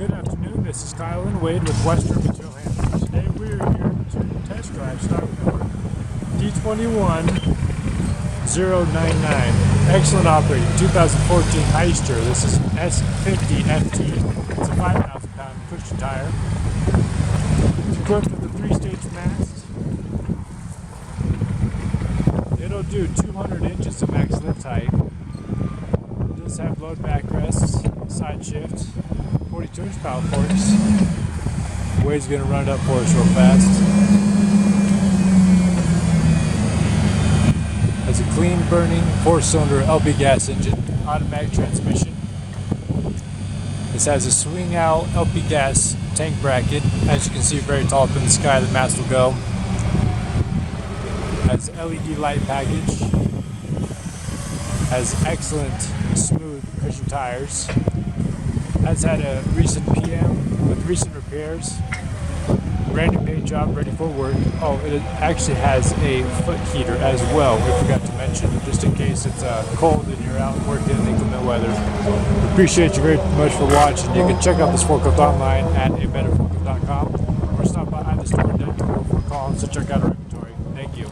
Good afternoon, this is Kyle and Wade with Western Material Handling. Today we are here to test drive start with our D21099. Excellent operating, 2014 Hyster. This is S50FT. It's a 5,000 pound cushion tire. It's equipped with a 3-stage mast. It'll do 200 inches of max lift height. It does have load backrests, side shift, 42-inch power forks. Wade's going to run it up for us real fast. Has a clean burning 4-cylinder LP gas engine, automatic transmission. This has a swing out LP gas tank bracket. As you can see, very tall up in the sky, the mast will go. Has LED light package. Has excellent smooth cushion tires. Has had a recent PM with recent repairs. Brand new paint job, ready for work. Oh, it actually has a foot heater as well, we forgot to mention, just in case it's cold and you're out working in inclement weather. We appreciate you very much for watching. You can check out this forklift online at abetterforklift.com or stop by the store and for a call to check out our inventory. Thank you.